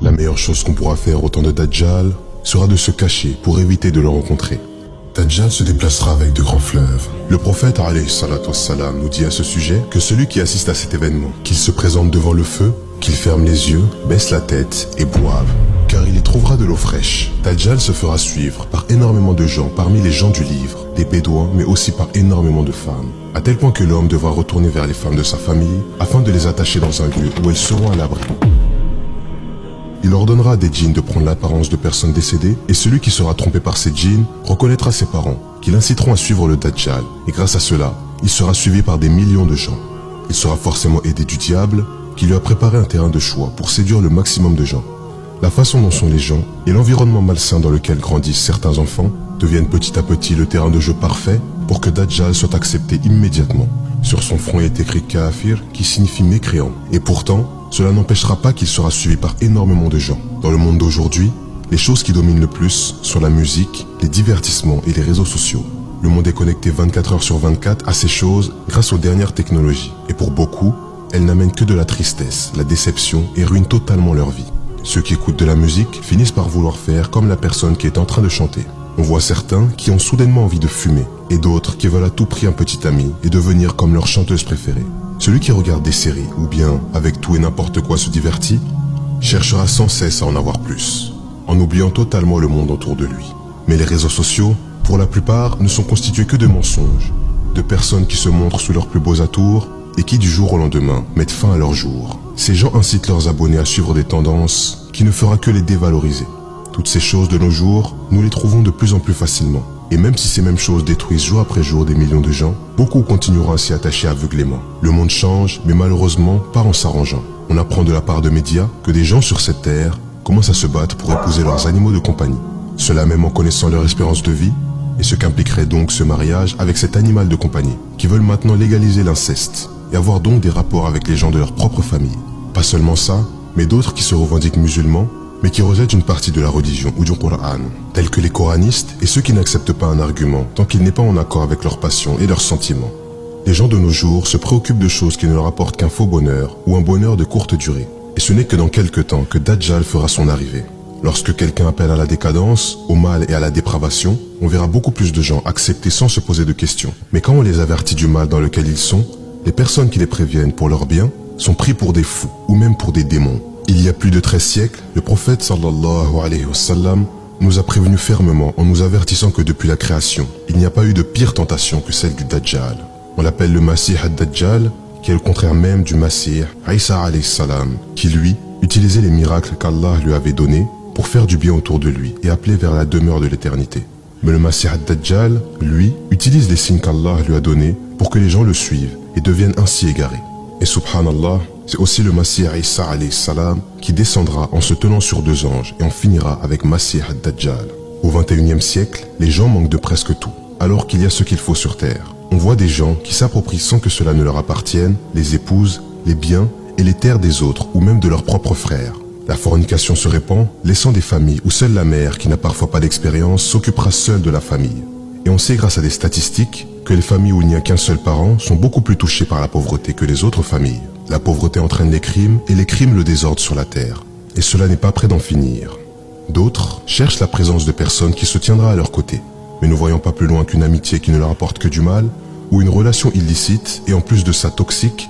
La meilleure chose qu'on pourra faire au temps de Dajjal sera de se cacher pour éviter de le rencontrer. Dajjal se déplacera avec de grands fleuves. Le prophète alayhi salatu wassalam nous dit à ce sujet que celui qui assiste à cet événement, qu'il se présente devant le feu, qu'il ferme les yeux, baisse la tête et boive, car il y trouvera de l'eau fraîche. Dajjal se fera suivre par énormément de gens parmi les gens du livre, des bédouins, mais aussi par énormément de femmes, à tel point que l'homme devra retourner vers les femmes de sa famille afin de les attacher dans un lieu où elles seront à l'abri. Il ordonnera à des djinns de prendre l'apparence de personnes décédées et celui qui sera trompé par ces djinns reconnaîtra ses parents, qui l'inciteront à suivre le Dajjal, et grâce à cela, il sera suivi par des millions de gens. Il sera forcément aidé du diable, qui lui a préparé un terrain de choix pour séduire le maximum de gens. La façon dont sont les gens et l'environnement malsain dans lequel grandissent certains enfants deviennent petit à petit le terrain de jeu parfait pour que Dajjal soit accepté immédiatement. Sur son front est écrit Kafir, qui signifie mécréant, et pourtant, cela n'empêchera pas qu'il sera suivi par énormément de gens. Dans le monde d'aujourd'hui, les choses qui dominent le plus sont la musique, les divertissements et les réseaux sociaux. Le monde est connecté 24 heures sur 24 à ces choses grâce aux dernières technologies. Et pour beaucoup, elles n'amènent que de la tristesse, la déception et ruinent totalement leur vie. Ceux qui écoutent de la musique finissent par vouloir faire comme la personne qui est en train de chanter. On voit certains qui ont soudainement envie de fumer et d'autres qui veulent à tout prix un petit ami et devenir comme leur chanteuse préférée. Celui qui regarde des séries ou bien avec tout et n'importe quoi se divertit, cherchera sans cesse à en avoir plus, en oubliant totalement le monde autour de lui. Mais les réseaux sociaux, pour la plupart, ne sont constitués que de mensonges, de personnes qui se montrent sous leurs plus beaux atours et qui du jour au lendemain mettent fin à leur jour. Ces gens incitent leurs abonnés à suivre des tendances qui ne fera que les dévaloriser. Toutes ces choses de nos jours, nous les trouvons de plus en plus facilement. Et même si ces mêmes choses détruisent jour après jour des millions de gens, beaucoup continueront à s'y attacher aveuglément. Le monde change, mais malheureusement pas en s'arrangeant. On apprend de la part de médias que des gens sur cette terre commencent à se battre pour épouser leurs animaux de compagnie. Cela même en connaissant leur espérance de vie, et ce qu'impliquerait donc ce mariage avec cet animal de compagnie, qui veulent maintenant légaliser l'inceste, et avoir donc des rapports avec les gens de leur propre famille. Pas seulement ça, mais d'autres qui se revendiquent musulmans, mais qui rejettent une partie de la religion ou du Coran, tels que les coranistes et ceux qui n'acceptent pas un argument tant qu'il n'est pas en accord avec leurs passions et leurs sentiments. Les gens de nos jours se préoccupent de choses qui ne leur apportent qu'un faux bonheur ou un bonheur de courte durée. Et ce n'est que dans quelques temps que Dajjal fera son arrivée. Lorsque quelqu'un appelle à la décadence, au mal et à la dépravation, on verra beaucoup plus de gens accepter sans se poser de questions. Mais quand on les avertit du mal dans lequel ils sont, les personnes qui les préviennent pour leur bien sont pris pour des fous ou même pour des démons. Il y a plus de 13 siècles, le prophète sallallahu alayhi wa sallam nous a prévenus fermement en nous avertissant que depuis la création, il n'y a pas eu de pire tentation que celle du Dajjal. On l'appelle le Masih ad-Dajjal, qui est le contraire même du Masih Isa alayhi salam, qui lui utilisait les miracles qu'Allah lui avait donnés pour faire du bien autour de lui et appeler vers la demeure de l'éternité. Mais le Masih ad-Dajjal, lui, utilise les signes qu'Allah lui a donnés pour que les gens le suivent et deviennent ainsi égarés. Et subhanallah, c'est aussi le Masih Isa alayhi salam qui descendra en se tenant sur deux anges et en finira avec Masih ad-Dajjal. Au XXIe siècle, les gens manquent de presque tout, alors qu'il y a ce qu'il faut sur terre. On voit des gens qui s'approprient sans que cela ne leur appartienne, les épouses, les biens et les terres des autres ou même de leurs propres frères. La fornication se répand, laissant des familles où seule la mère, qui n'a parfois pas d'expérience, s'occupera seule de la famille. Et on sait grâce à des statistiques que les familles où il n'y a qu'un seul parent sont beaucoup plus touchées par la pauvreté que les autres familles. La pauvreté entraîne les crimes et les crimes le désordre sur la terre. Et cela n'est pas près d'en finir. D'autres cherchent la présence de personnes qui se tiendra à leur côté, mais ne voyant pas plus loin qu'une amitié qui ne leur apporte que du mal, ou une relation illicite et en plus de ça toxique,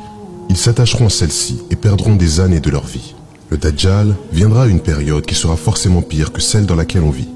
ils s'attacheront à celle-ci et perdront des années de leur vie. Le Dajjal viendra à une période qui sera forcément pire que celle dans laquelle on vit.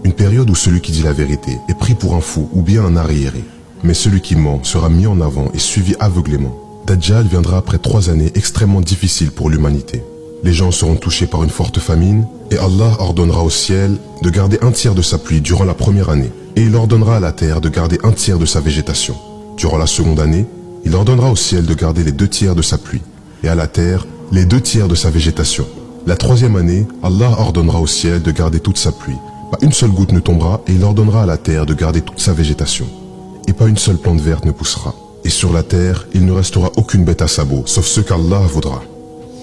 Une période où celui qui dit la vérité est pris pour un fou ou bien un arriéré, mais celui qui ment sera mis en avant et suivi aveuglément. Dajjal viendra après 3 années extrêmement difficiles pour l'humanité. Les gens seront touchés par une forte famine et Allah ordonnera au ciel de garder un tiers de sa pluie durant la première année et il ordonnera à la terre de garder un tiers de sa végétation. Durant la seconde année, il ordonnera au ciel de garder les 2 tiers de sa pluie et à la terre les 2 tiers de sa végétation. La troisième année, Allah ordonnera au ciel de garder toute sa pluie. Pas une seule goutte ne tombera et il ordonnera à la terre de garder toute sa végétation. Et pas une seule plante verte ne poussera. Et sur la terre, il ne restera aucune bête à sabots, sauf ce qu'Allah voudra.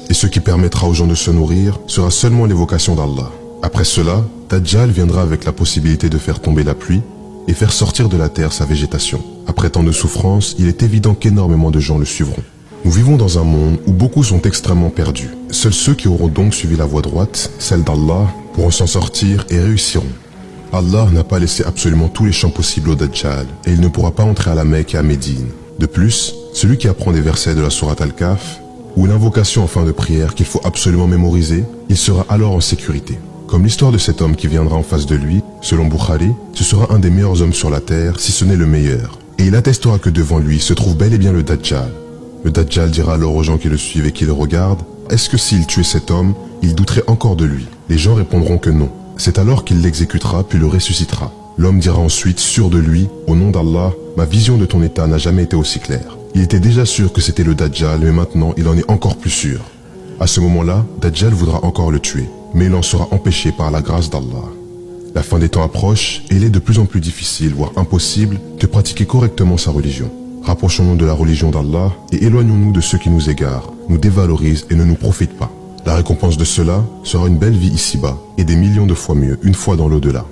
Et ce qui permettra aux gens de se nourrir sera seulement l'évocation d'Allah. Après cela, Dajjal viendra avec la possibilité de faire tomber la pluie et faire sortir de la terre sa végétation. Après tant de souffrances, il est évident qu'énormément de gens le suivront. Nous vivons dans un monde où beaucoup sont extrêmement perdus. Seuls ceux qui auront donc suivi la voie droite, celle d'Allah, pourront s'en sortir et réussiront. Allah n'a pas laissé absolument tous les champs possibles au Dajjal et il ne pourra pas entrer à la Mecque et à Médine. De plus, celui qui apprend des versets de la sourate Al-Kahf ou une invocation en fin de prière qu'il faut absolument mémoriser, il sera alors en sécurité. Comme l'histoire de cet homme qui viendra en face de lui, selon Bukhari, ce sera un des meilleurs hommes sur la terre, si ce n'est le meilleur. Et il attestera que devant lui se trouve bel et bien le Dajjal. Le Dajjal dira alors aux gens qui le suivent et qui le regardent, est-ce que s'il tuait cet homme, il douterait encore de lui? Les gens répondront que non. C'est alors qu'il l'exécutera puis le ressuscitera. L'homme dira ensuite, sûr de lui, au nom d'Allah, ma vision de ton état n'a jamais été aussi claire. Il était déjà sûr que c'était le Dajjal, mais maintenant il en est encore plus sûr. À ce moment-là, Dajjal voudra encore le tuer, mais il en sera empêché par la grâce d'Allah. La fin des temps approche et il est de plus en plus difficile, voire impossible, de pratiquer correctement sa religion. Rapprochons-nous de la religion d'Allah et éloignons-nous de ceux qui nous égarent, nous dévalorisent et ne nous profitent pas. La récompense de cela sera une belle vie ici-bas et des millions de fois mieux une fois dans l'au-delà.